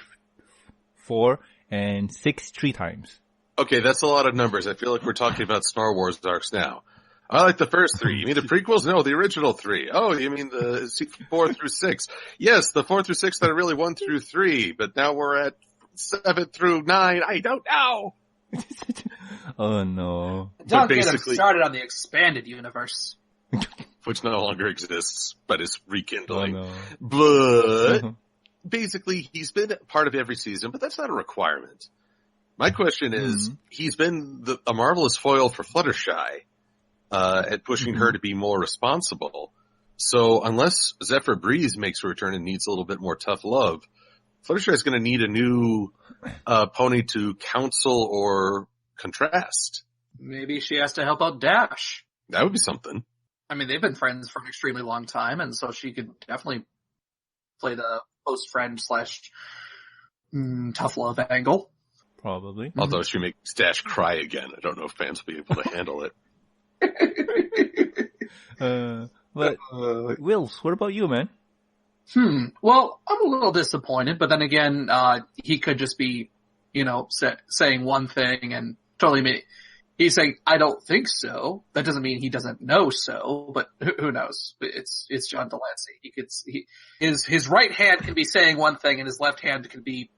4, and 6 3 times. Okay, that's a lot of numbers. I feel like we're talking about Star Wars arcs now. I like the first 3. You mean the prequels? No, the original 3. Oh, you mean the 4 through 6? Yes, the 4 through 6 that are really 1 through 3, but now we're at 7 through 9. I don't know. Oh no. Don't get him started on the expanded universe. Which no longer exists, but is rekindling. Oh, no. But basically, he's been part of every season, but that's not a requirement. My question is, he's been a marvelous foil for Fluttershy at pushing her to be more responsible. So unless Zephyr Breeze makes a return and needs a little bit more tough love, Fluttershy is going to need a new pony to counsel or contrast. Maybe she has to help out Dash. That would be something. I mean, they've been friends for an extremely long time, and so she could definitely play the close friend / tough love angle. Probably. Although she makes Dash cry again. I don't know if fans will be able to handle it. But Wills, what about you, man? Well, I'm a little disappointed, but then again, he could just be, saying one thing and totally he's saying, I don't think so. That doesn't mean he doesn't know so, but who knows? It's John Delancey. His right hand can be saying one thing and his left hand can be,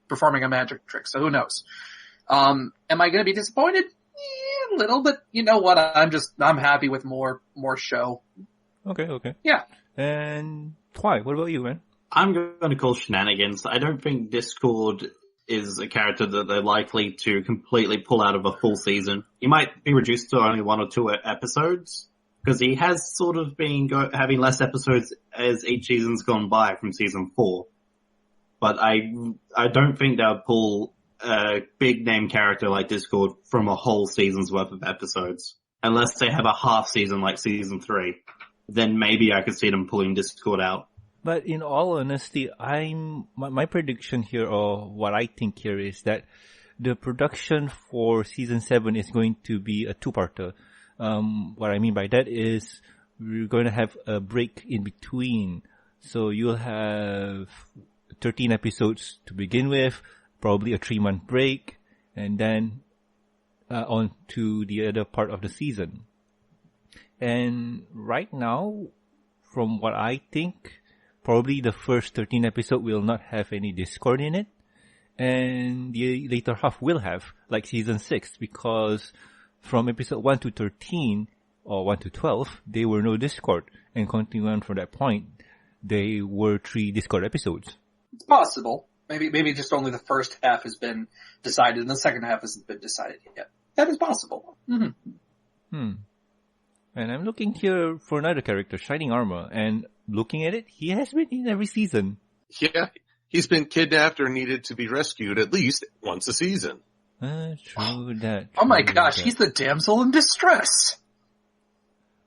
performing a magic trick. So who knows? Am I going to be disappointed? Yeah, a little, but you know what? I'm happy with more show. Okay. Yeah. And Twy, what about you, man? I'm going to call shenanigans. I don't think Discord is a character that they're likely to completely pull out of a full season. He might be reduced to only 1 or 2 episodes, because he has sort of been having less episodes as each season's gone by from season 4. But I don't think they'll pull a big name character like Discord from a whole season's worth of episodes. Unless they have a half season like season 3. Then maybe I could see them pulling Discord out. But in all honesty, my prediction here, or what I think here, is that the production for season 7 is going to be a 2-parter. What I mean by that is we're going to have a break in between. So you'll have 13 episodes to begin with, probably a 3-month break, and then on to the other part of the season. And right now, from what I think, probably the first 13 episode will not have any Discord in it, and the later half will have, like season 6, because from episode 1 to 13, or 1 to 12, there were no Discord, and continuing on from that point, they were 3 Discord episodes. It's possible. Maybe just only the first half has been decided, and the second half hasn't been decided yet. That is possible. And I'm looking here for another character, Shining Armor, and looking at it, he has been in every season. Yeah, he's been kidnapped or needed to be rescued at least once a season. True that. Oh my gosh, he's the damsel in distress.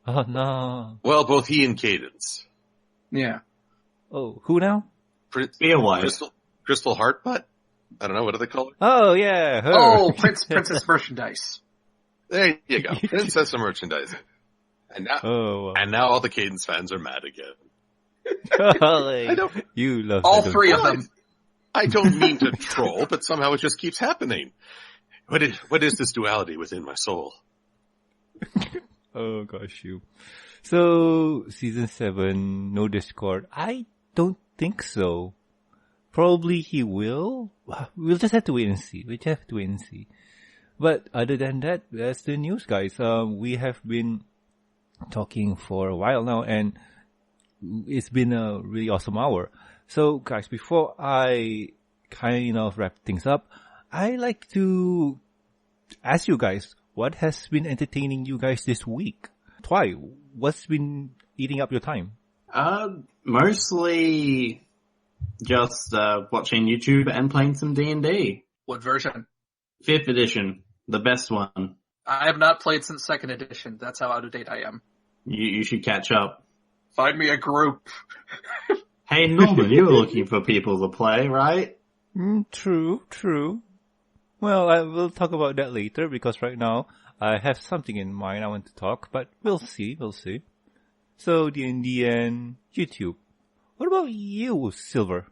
Oh no. Well, both he and Cadence. Yeah. Oh, who now? Crystal Heartbutt? I don't know, what do they call her? Oh yeah, her. Oh, Princess Merchandise. There you go, Princess of Merchandising. And now all the Cadence fans are mad again. You love all 3 of them. I don't mean to troll, but somehow it just keeps happening. What is this duality within my soul? Oh gosh, you. So, season 7, no Discord. I don't think so. Probably he will. We'll just have to wait and see. But other than that, that's the news, guys. We have been talking for a while now, and it's been a really awesome hour. So, guys, before I kind of wrap things up, I like to ask you guys, what has been entertaining you guys this week? Twy, what's been eating up your time? Mostly just watching YouTube and playing some D&D. What version? 5th edition, the best one. I have not played since 2nd edition. That's how out of date I am. You should catch up. Find me a group. Hey Norman, you were looking for people to play, right? True. Well, I will talk about that later because right now I have something in mind I want to talk, but we'll see. So D&D and YouTube. What about you, Silver?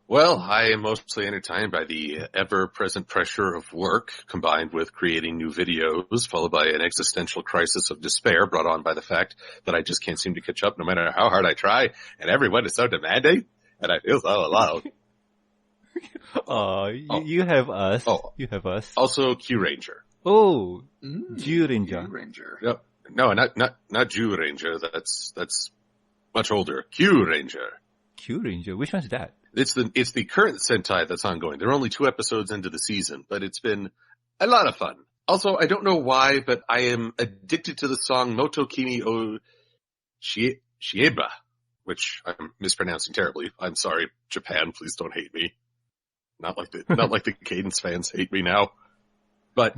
Well, I am mostly entertained by the ever-present pressure of work combined with creating new videos, followed by an existential crisis of despair brought on by the fact that I just can't seem to catch up no matter how hard I try, and everyone is so demanding, and I feel so alone. You have us. Oh. You have us. Also, Q Ranger. Oh, Jew Ranger. Q Ranger. Yep. No, not Jew Ranger. That's much older. Q Ranger. Q Ranger? Which one's that? It's the current Sentai that's ongoing. There are only 2 episodes into the season, but it's been a lot of fun. Also, I don't know why, but I am addicted to the song Moto Kimi o Shieba, which I'm mispronouncing terribly. I'm sorry, Japan, please don't hate me. Not like the Cadence fans hate me now. But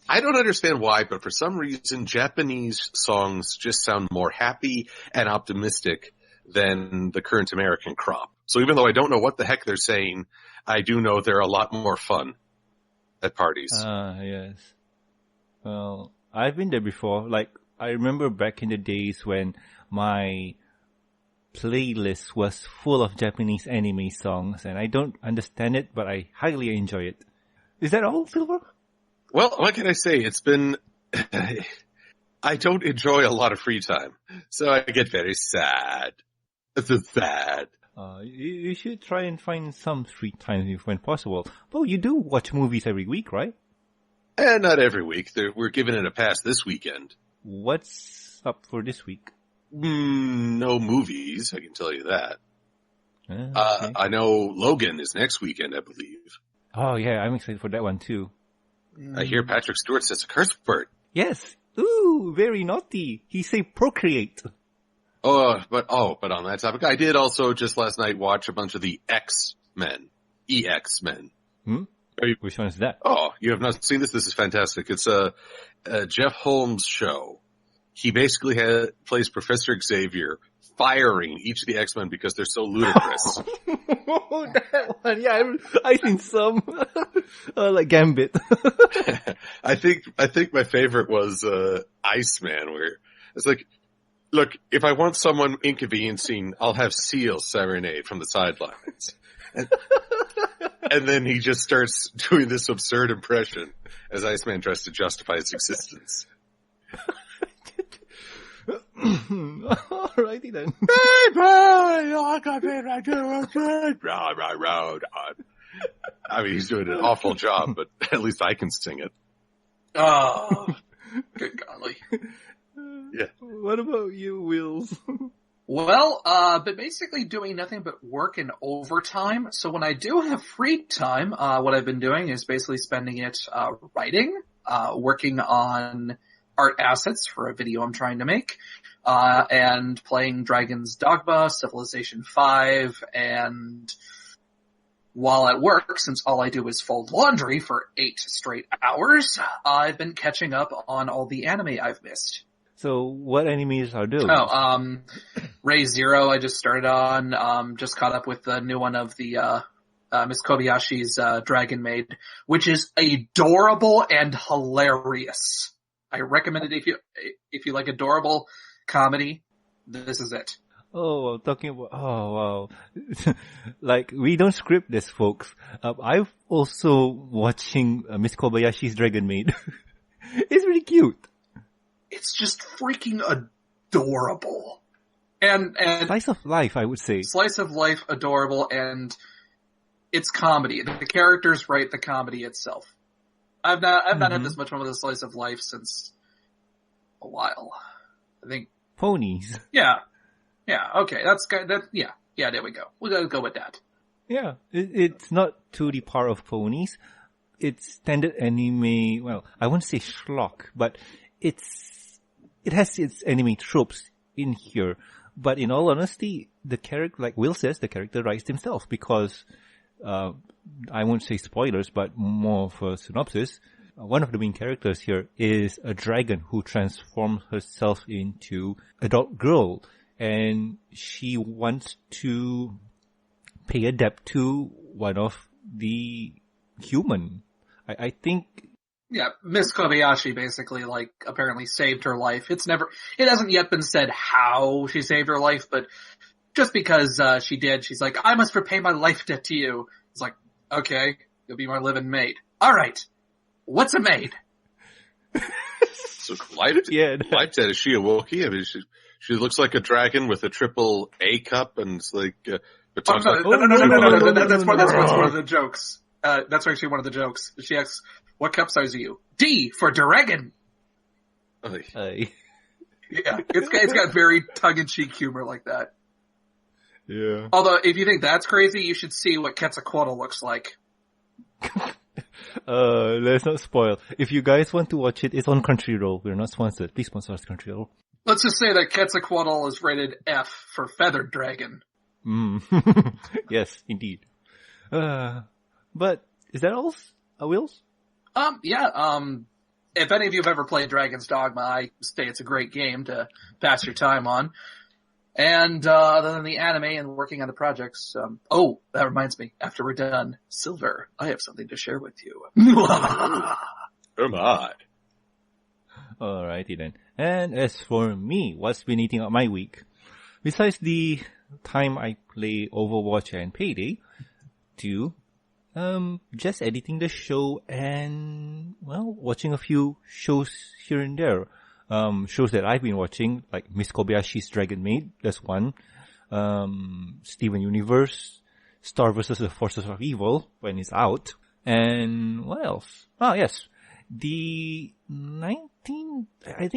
I don't understand why, but for some reason, Japanese songs just sound more happy and optimistic than the current American crop. So even though I don't know what the heck they're saying, I do know they're a lot more fun at parties. Yes. Well, I've been there before. Like, I remember back in the days when my playlist was full of Japanese anime songs, and I don't understand it, but I highly enjoy it. Is that all, Silver? Well, what can I say? It's been... I don't enjoy a lot of free time, so I get very sad. It's sad. You should try and find some free time if when possible. Well, you do watch movies every week, right? Not every week. We're giving it a pass this weekend. What's up for this week? No movies, I can tell you that. Okay. I know Logan is next weekend, I believe. Oh yeah, I'm excited for that one too. I hear Patrick Stewart says a curse word. Yes. Ooh, very naughty. He said procreate. But on that topic, I did also just last night watch a bunch of the X-Men. EX-Men. Which one is that? Oh, you have not seen this? This is fantastic. It's a Jeff Holmes show. He basically plays Professor Xavier, firing each of the X-Men because they're so ludicrous. Oh, that one. Yeah, I've seen some. Like Gambit. I think my favorite was Iceman, where it's like, look, if I want someone inconveniencing, I'll have Seal serenade from the sidelines. And then he just starts doing this absurd impression as Iceman tries to justify his existence. Alrighty then. I mean, he's doing an awful job, but at least I can sing it. Oh, good golly. Yeah. What about you, Wills? Well, but basically doing nothing but work and overtime. So when I do have free time, what I've been doing is basically spending it, writing, working on art assets for a video I'm trying to make, and playing Dragon's Dogma, Civilization 5, and while at work, since all I do is fold laundry for 8 straight hours, I've been catching up on all the anime I've missed. So what animes are those? Ray Zero I just started on, just caught up with the new one of the, Miss Kobayashi's, Dragon Maid, which is adorable and hilarious. I recommend it if you like adorable comedy, this is it. Oh, talking about, oh wow. Like, we don't script this, folks. I've also watching Miss Kobayashi's Dragon Maid. It's really cute. It's just freaking adorable. And Slice of life, I would say. Slice of life, adorable, and it's comedy. The characters write the comedy itself. I've not had this much fun with a slice of life since a while. I think Ponies. Yeah. Yeah, okay, that's good. Yeah, there we go. We'll go with that. Yeah, it's not to the power of ponies. It's standard anime, well, I won't say schlock, but it has its anime tropes in here. But in all honesty, the character, like Will says, the character writes himself because, I won't say spoilers, but more of a synopsis. One of the main characters here is a dragon who transforms herself into adult girl, and she wants to pay a debt to one of the human. I think. Yeah, Miss Kobayashi basically, like, apparently saved her life. It hasn't yet been said how she saved her life, but just because, she did, she's like, I must repay my life debt to you. It's like, okay, you'll be my living maid. Alright. What's a maid? So life debt, is she a Wookiee? I mean, she looks like a dragon with a triple A cup and it's like, No, that's one of the jokes. That's actually one of the jokes. She asks, what cup size are you? D for dragon. Hey. Yeah, it's got very tongue-in-cheek humor like that. Yeah. Although, if you think that's crazy, you should see what Quetzalcoatl looks like. Let's not spoil. If you guys want to watch it, it's on Crunchyroll. We're not sponsored. Please sponsor us, Crunchyroll. Let's just say that Quetzalcoatl is rated F for feathered dragon. Yes, indeed. But is that all, Wills? Yeah, if any of you have ever played Dragon's Dogma, I say it's a great game to pass your time on. And, other than the anime and working on the projects, that reminds me, after we're done, Silver, I have something to share with you. oh my. Alrighty then. And as for me, what's been eating up my week? Besides the time I play Overwatch and Payday, just editing the show and, well, watching a few shows here and there. Shows that I've been watching, like Miss Kobayashi's Dragon Maid, that's one. Steven Universe, Star vs. the Forces of Evil, when it's out. And what else? Oh, yes. The I think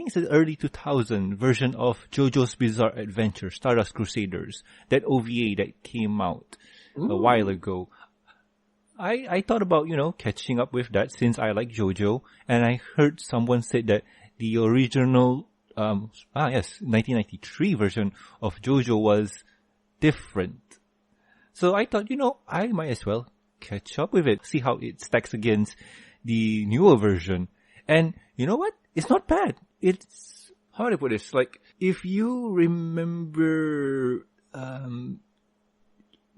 it's the early 2000 version of JoJo's Bizarre Adventure, Stardust Crusaders, that OVA that came out a while ago. I thought about, catching up with that since I like JoJo, and I heard someone say that the original, 1993 version of JoJo was different. So I thought, I might as well catch up with it, see how it stacks against the newer version. And you know what? It's not bad. It's, how do I put this? Like, if you remember,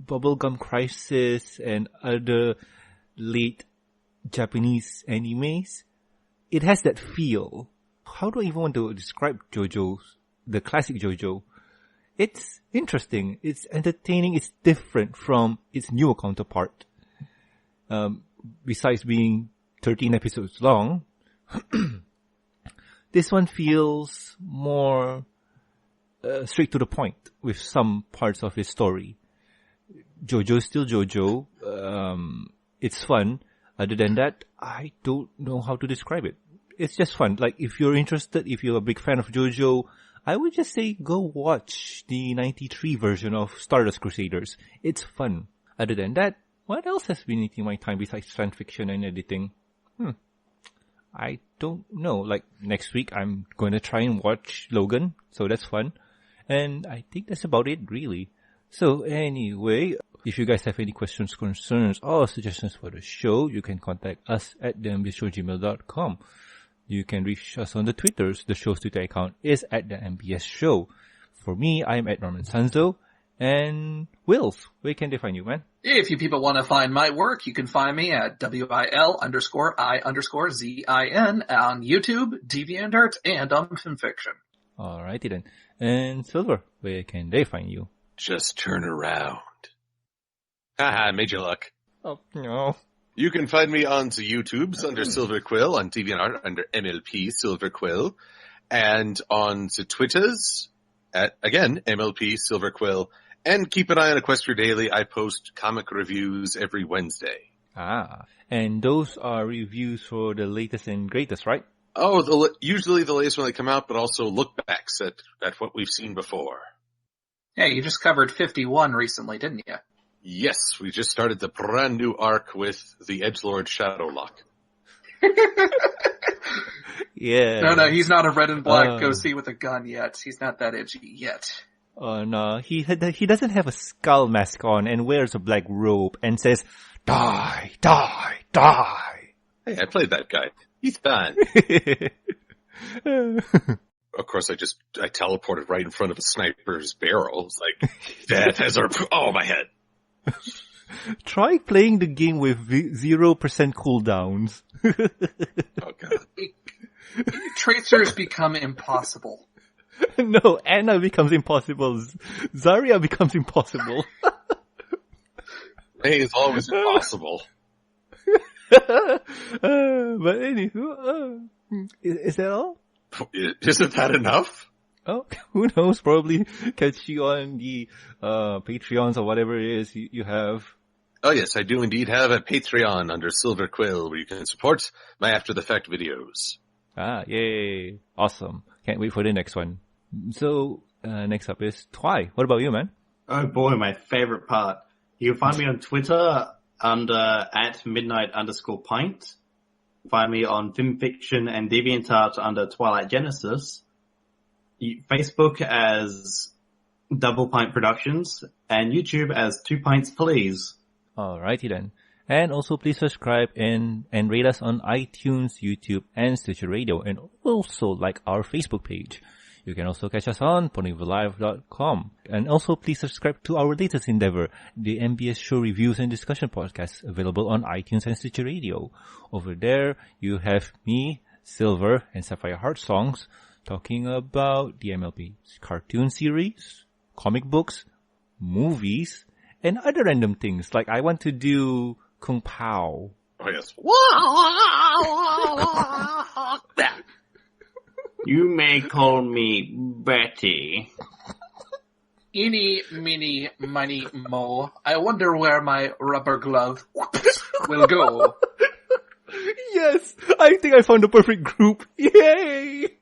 Bubblegum Crisis and other late Japanese animes, it has that feel. How do I even want to describe JoJo, the classic JoJo? It's interesting, it's entertaining, it's different from its newer counterpart. Besides being 13 episodes long, this one feels more straight to the point with some parts of its story. JoJo is still JoJo. It's fun. Other than that, I don't know how to describe it. It's just fun. Like, if you're interested, if you're a big fan of JoJo, I would just say go watch the 93 version of Stardust Crusaders. It's fun. Other than that, what else has been eating my time besides fan fiction and editing? I don't know. Like, next week I'm going to try and watch Logan, so that's fun. And I think that's about it, really. So anyway, if you guys have any questions, concerns, or suggestions for the show, you can contact us at thembsshowgmail.com. You can reach us on the Twitters. The show's Twitter account is at the MBS Show. For me, I'm at Norman Sanzo. And Wills, where can they find you, man? If you people want to find my work, you can find me at WIL_I_ZIN on YouTube, DeviantArt, and on FilmFiction. Alrighty then. And Silver, where can they find you? Just turn around. Haha, I made you look. Oh, no. You can find me on the YouTubes under Silver Quill, on DeviantArt under MLP Silver Quill, and on the Twitters at, again, MLP Silver Quill. And keep an eye on Equestria Daily. I post comic reviews every Wednesday. And those are reviews for the latest and greatest, right? Oh, usually the latest when they come out, but also look-backs at what we've seen before. Yeah, you just covered 51 recently, didn't you? Yes, we just started the brand new arc with the Edgelord Shadowlock. Yeah. No, he's not a red and black go-see with a gun yet. He's not that edgy yet. Oh no, he doesn't have a skull mask on and wears a black robe and says, "Die, die, die." Hey, I played that guy. He's fine. Of course, I teleported right in front of a sniper's barrel. It's like, that has my head. Try playing the game with 0% cooldowns. Oh god. Tracers become impossible. No, Anna becomes impossible. Zarya becomes impossible. Hey, it's always impossible. But anywho, is that all? Isn't that enough? Oh, who knows? Probably catch you on the Patreons or whatever it is you have. Oh yes, I do indeed have a Patreon under Silver Quill where you can support my After the Fact videos. Ah, yay. Awesome. Can't wait for the next one. So, next up is Twy. What about you, man? Oh boy, my favorite part. You can find me on Twitter under @midnight_pint. Find me on FilmFiction and DeviantArt under Twilight Genesis. Facebook as Double Pint Productions, and YouTube as 2 Pints Please. Alrighty then. And also please subscribe and rate us on iTunes, YouTube, and Stitcher Radio, and also like our Facebook page. You can also catch us on ponyvillelive.com. And also please subscribe to our latest endeavor, the MBS Show Reviews and Discussion Podcast, available on iTunes and Stitcher Radio. Over there, you have me, Silver, and Sapphire Heart Songs talking about the MLB cartoon series, comic books, movies, and other random things. Like I want to do Kung Pao. Oh yes. You may call me Betty. Eeny, meeny, miny, mo. I wonder where my rubber glove will go. Yes! I think I found the perfect group. Yay!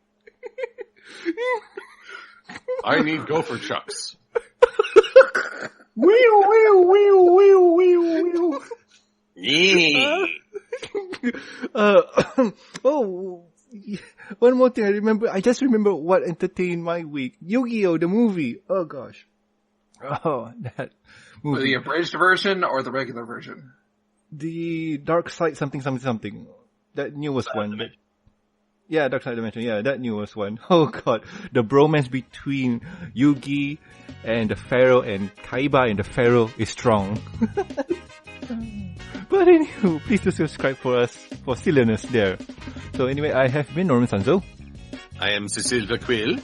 I need gopher chucks. Wheel, wheel, wheel, wheel, wheel, wheel. Yeah. Oh, one more thing I just remember what entertained my week. Yu-Gi-Oh! The movie. Oh gosh. Oh, that movie. The abridged version or the regular version? The Dark Side something. That newest one. Yeah, Dark Side Dimension. Yeah, that newest one. Oh god. The bromance between Yugi and the Pharaoh and Kaiba and the Pharaoh is strong. But anyway, please do subscribe for us for silliness there. So anyway, I have been Norman Sanzo. I am Cecil Quill.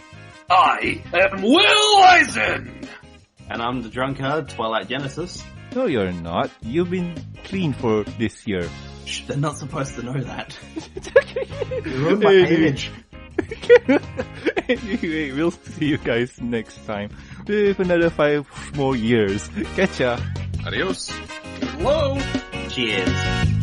I am Will Eisen! And I'm the drunkard, Twilight Genesis. No, you're not. You've been clean for this year. Shh, they're not supposed to know that. You ruined my image. Anyway, we'll see you guys next time with another 5 more years. Catcha! Adios. Hello! Cheers.